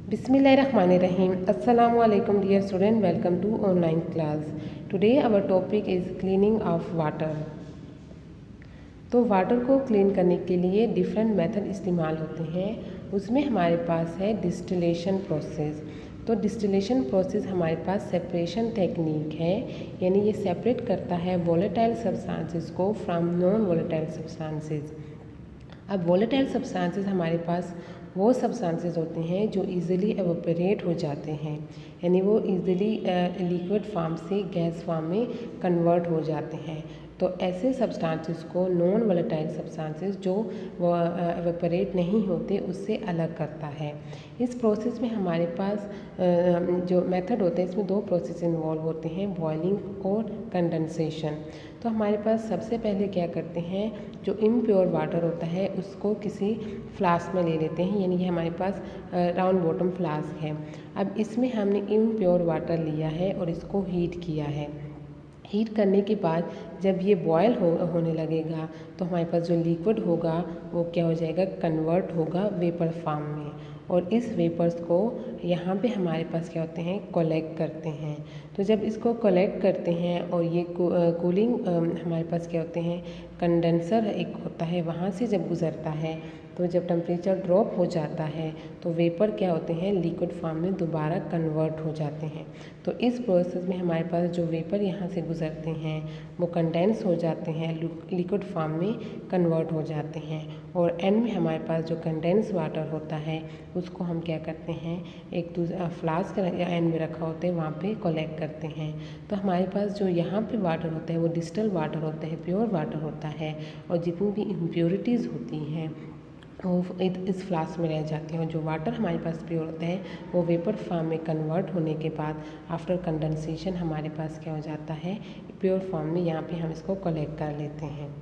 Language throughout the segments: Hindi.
Bismillahirrahmanirrahim. Assalamu alaikum dear student. Welcome to online class. Today our topic is cleaning of water. तो वाटर को क्लीन करने के लिए डिफरेंट मेथड इस्तेमाल होते हैं। उसमें हमारे पास है डिस्टिलेशन प्रोसेस। तो डिस्टिलेशन प्रोसेस हमारे पास सेपरेशन टेक्निक है, यानी ये सेपरेट करता है वोलेटाइल सब्सटेंसेस को फ्रॉम नॉन वोलेटाइल सब्सटेंसेस। अब वोलेटाइल सब्सटेंसेस हमारे पास वो सब्सटेंसेस होते हैं जो इजीली एवोपरेट हो जाते हैं, यानी वो इजीली लिक्विड फॉर्म से गैस फॉर्म में कन्वर्ट हो जाते हैं। तो ऐसे सब्सटेंसेस को नॉन वोलेटाइल सब्सटेंसेस जो वो एवोपरेट नहीं होते उससे अलग करता है। इस प्रोसेस में हमारे पास जो मेथड होते हैं, इसमें दो प्रोसेस इन्वॉल्व होते हैं, बॉइलिंग और कंडेंसेशन। तो हमारे पास सबसे पहले क्या करते हैं, जो इम्प्योर वाटर होता है उसको किसी फ्लास्क में ले लेते हैं, यानी ये हमारे पास राउंड बॉटम फ्लास्क है। अब इसमें हमने इम्प्योर वाटर लिया है और इसको हीट किया है। हीट करने के बाद जब ये बॉयल होने लगेगा तो हमारे पास जो लिक्विड होगा वो क्या हो जाएगा, कन्वर्ट होगा वेपर फॉर्म में। और इस वेपर्स को यहाँ पे हमारे पास क्या होते हैं, कलेक्ट करते हैं। तो जब इसको कलेक्ट करते हैं और ये कूलिंग हमारे पास क्या होते हैं, कंडेंसर एक होता है, वहाँ से जब गुज़रता है तो जब टेम्परेचर ड्रॉप हो जाता है तो वेपर क्या होते हैं, लिक्विड फॉर्म में दोबारा कन्वर्ट हो जाते हैं। तो इस प्रोसेस में हमारे पास जो वेपर यहाँ से गुज़रते हैं वो कंडेंस हो जाते हैं, लिक्विड फॉर्म में कन्वर्ट हो जाते हैं। और एंड में हमारे पास जो कंडेंस वाटर होता है उसको हम क्या करते हैं, एक दूसरा फ्लास्क एंड में रखा होता है वहाँ पे कलेक्ट करते हैं। तो हमारे पास जो यहाँ पे वाटर होता है वो डिस्टिल वाटर होता है, प्योर वाटर होता है, और जितनी भी इम्प्योरिटीज़ होती हैं वो इस फ्लास्क में रह जाती हैं। और जो वाटर हमारे पास प्योर होता है वो वेपर फॉर्म में कन्वर्ट होने के बाद आफ्टर कंडेंसेशन हमारे पास क्या हो जाता है, प्योर फॉर्म में यहाँ पे हम इसको कलेक्ट कर लेते हैं।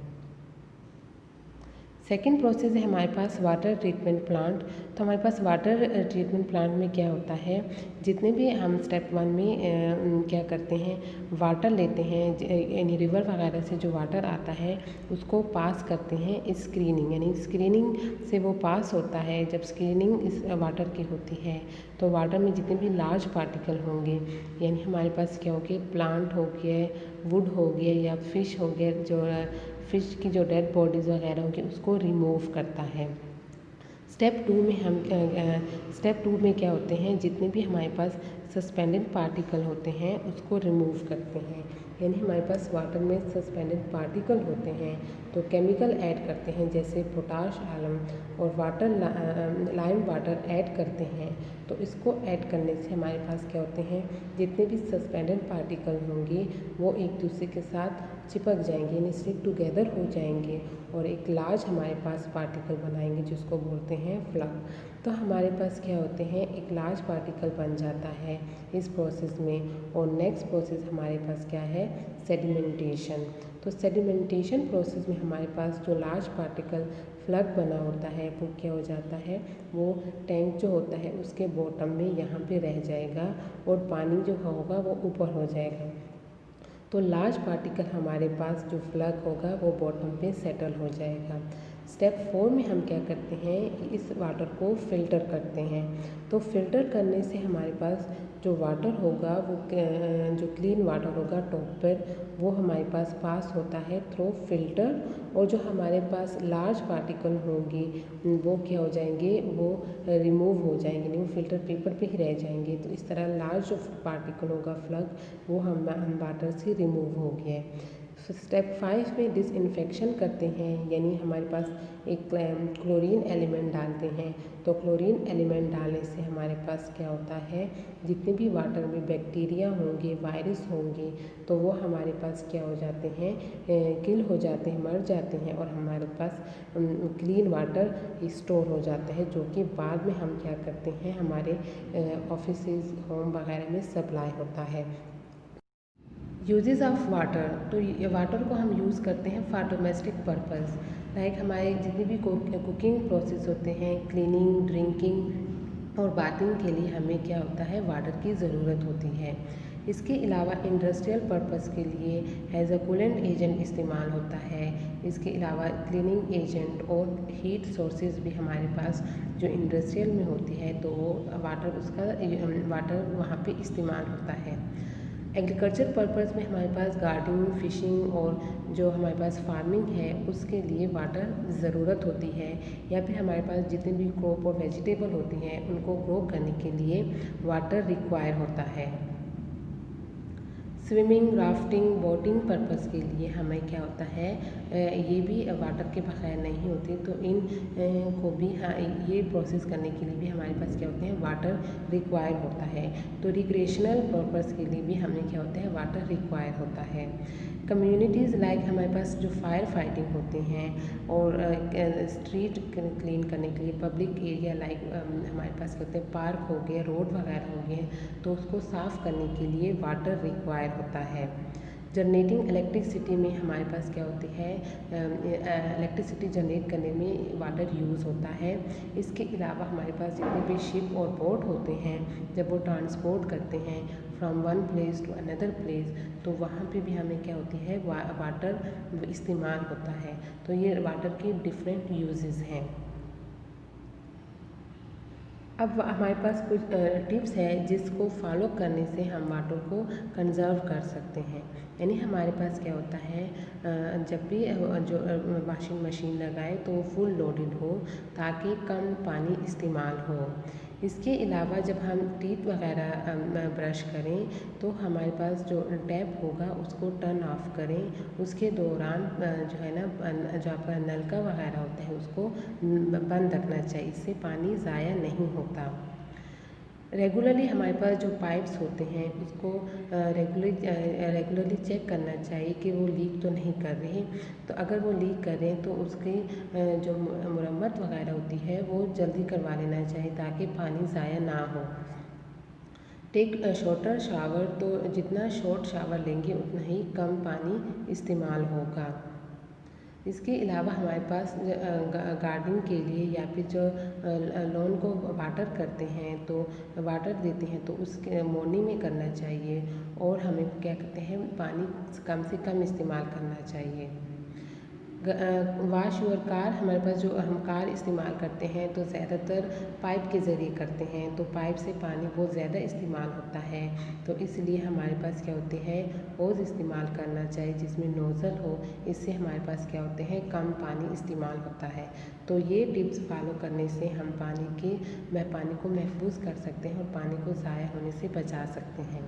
सेकेंड प्रोसेस है हमारे पास वाटर ट्रीटमेंट प्लांट। तो हमारे पास वाटर ट्रीटमेंट प्लांट में क्या होता है, जितने भी हम स्टेप 1 में क्या करते हैं, वाटर लेते हैं, यानी रिवर वगैरह से जो वाटर आता है उसको पास करते हैं स्क्रीनिंग, यानी स्क्रीनिंग से वो पास होता है। जब स्क्रीनिंग इस वाटर की होती है तो वाटर में जितने भी लार्ज पार्टिकल होंगे, यानी हमारे पास क्या हो गया, प्लांट हो गया, वुड हो गया या फिश हो गया, जो फिश की जो डेड बॉडीज़ वगैरह होंगी उसको रिमूव करता है। स्टेप 2 में क्या होते हैं, जितने भी हमारे पास सस्पेंडेड पार्टिकल होते हैं उसको रिमूव करते हैं। यानी हमारे पास वाटर में सस्पेंडेड पार्टिकल होते हैं तो केमिकल ऐड करते हैं, जैसे पोटाश आलम और लाइम वाटर ऐड करते हैं। तो इसको ऐड करने से हमारे पास क्या होते हैं, जितने भी सस्पेंडेड पार्टिकल होंगे वो एक दूसरे के साथ चिपक जाएंगे, यानी स्टिक टुगेदर हो जाएंगे और एक लार्ज हमारे पास पार्टिकल बनाएंगे जिसको बोलते हैं फ्लग। तो हमारे पास क्या होते हैं, एक लार्ज पार्टिकल बन जाता है इस प्रोसेस में। और नेक्स्ट प्रोसेस हमारे पास क्या है, सेडिमेंटेशन। तो सेडिमेंटेशन प्रोसेस में हमारे पास जो लार्ज पार्टिकल फ्लग बना होता है वो क्या हो जाता है, वो टैंक जो होता है उसके बॉटम में यहाँ पे रह जाएगा और पानी जो होगा वो ऊपर हो जाएगा। तो लार्ज पार्टिकल हमारे पास जो फ्लग होगा वो बॉटम पे सेटल हो जाएगा। स्टेप 4 में हम क्या करते हैं, इस वाटर को फ़िल्टर करते हैं। तो फ़िल्टर करने से हमारे पास जो वाटर होगा वो जो क्लीन वाटर होगा टॉप पर, वो हमारे पास होता है थ्रू फ़िल्टर। और जो हमारे पास लार्ज पार्टिकल होंगे वो क्या हो जाएंगे, वो रिमूव हो जाएंगे, नहीं वो फ़िल्टर पेपर पे ही रह जाएंगे। तो इस तरह लार्ज जो पार्टिकल होगा फ्लग वो हम वाटर से रिमूव हो गया है। स्टेप 5 में डिसइंफेक्शन करते हैं, यानी हमारे पास एक क्लोरीन एलिमेंट डालते हैं। तो क्लोरीन एलिमेंट डालने से हमारे पास क्या होता है, जितने भी वाटर में बैक्टीरिया होंगे, वायरस होंगे, तो वो हमारे पास क्या हो जाते हैं, किल हो जाते हैं, मर जाते हैं और हमारे पास क्लीन वाटर स्टोर हो जाता है, जो कि बाद में हम क्या करते हैं, हमारे ऑफिसेज, होम वगैरह में सप्लाई होता है। Uses of water. तो ये वाटर को हम यूज़ करते हैं फॉर डोमेस्टिक पर्पस, लाइक हमारे जितने भी कुकिंग प्रोसेस होते हैं, क्लीनिंग, ड्रिंकिंग और बाथिंग के लिए हमें क्या होता है, वाटर की ज़रूरत होती है। इसके अलावा इंडस्ट्रियल पर्पस के लिए एज अ कूलेंट एजेंट इस्तेमाल होता है। इसके अलावा क्लीनिंग एजेंट और हीट सोर्सेज भी हमारे पास जो इंडस्ट्रियल में होती है तो वो वाटर वहाँ पे इस्तेमाल होता है। एग्रीकल्चर पर्पज़ में हमारे पास गार्डनिंग, फिशिंग और जो हमारे पास फार्मिंग है उसके लिए वाटर ज़रूरत होती है, या फिर हमारे पास जितने भी क्रॉप और वेजिटेबल होती हैं उनको ग्रो करने के लिए वाटर रिक्वायर होता है। स्विमिंग, राफ्टिंग, बोटिंग पर्पज़ के लिए हमें क्या होता है, ये भी वाटर के बगैर नहीं होती, तो इन को भी ये प्रोसेस करने के लिए भी हमारे पास क्या होते हैं, वाटर रिक्वायर होता है। तो रिक्रिएशनल पर्पज़ के लिए भी हमें क्या होता है, वाटर रिक्वायर होता है। कम्युनिटीज़ लाइक हमारे पास जो फायर फाइटिंग होते हैं और स्ट्रीट क्लीन करने के लिए पब्लिक एरिया लाइक हमारे पास क्या होते हैं, पार्क हो गए, रोड वगैरह हो गए, तो उसको साफ़ करने के लिए वाटर रिक्वायर होता है। जनरेटिंग इलेक्ट्रिसिटी में हमारे पास क्या होती है, इलेक्ट्रिसिटी जनरेट करने में वाटर यूज़ होता है। इसके अलावा हमारे पास जितने भी शिप और बोट होते हैं, जब वो ट्रांसपोर्ट करते हैं from one place to another place, तो वहाँ पे भी हमें क्या होती है, वाटर इस्तेमाल होता है। तो ये वाटर के डिफरेंट यूजेस हैं। अब हमारे पास कुछ टिप्स हैं जिसको फॉलो करने से हम वाटर को कंज़र्व कर सकते हैं। यानी हमारे पास क्या होता है, जब भी जो वॉशिंग मशीन लगाए तो फुल लोडेड हो ताकि कम पानी इस्तेमाल हो। इसके अलावा जब हम टीथ वगैरह ब्रश करें तो हमारे पास जो टैप होगा उसको टर्न ऑफ करें, उसके दौरान जो है ना जो आपका नलका वगैरह होता है उसको बंद रखना चाहिए, इससे पानी ज़ाया नहीं होता। रेगुलरली हमारे पास जो पाइप्स होते हैं उसको रेगुलरली चेक करना चाहिए कि वो लीक तो नहीं कर रहे। तो अगर वो लीक कर रहे हैं तो उसकी जो मुरम्मत वगैरह होती है वो जल्दी करवा लेना चाहिए ताकि पानी ज़ाया ना हो। टेक शॉर्टर शावर, तो जितना शॉर्ट शावर लेंगे उतना ही कम पानी इस्तेमाल होगा। इसके अलावा हमारे पास गार्डनिंग के लिए या फिर जो लॉन को वाटर करते हैं तो वाटर देते हैं तो उसके मॉर्निंग में करना चाहिए, और हमें क्या कहते हैं, पानी कम से कम इस्तेमाल करना चाहिए। वॉश योर कार, हमारे पास जो हम कार इस्तेमाल करते हैं तो ज़्यादातर पाइप के ज़रिए करते हैं, तो पाइप से पानी बहुत ज़्यादा इस्तेमाल होता है, तो इसलिए हमारे पास क्या होते हैं, होज़ इस्तेमाल करना चाहिए जिसमें नोज़ल हो, इससे हमारे पास क्या होते हैं, कम पानी इस्तेमाल होता है। तो ये टिप्स फॉलो करने से हम पानी को महफूज कर सकते हैं और पानी को ज़ाया होने से बचा सकते हैं।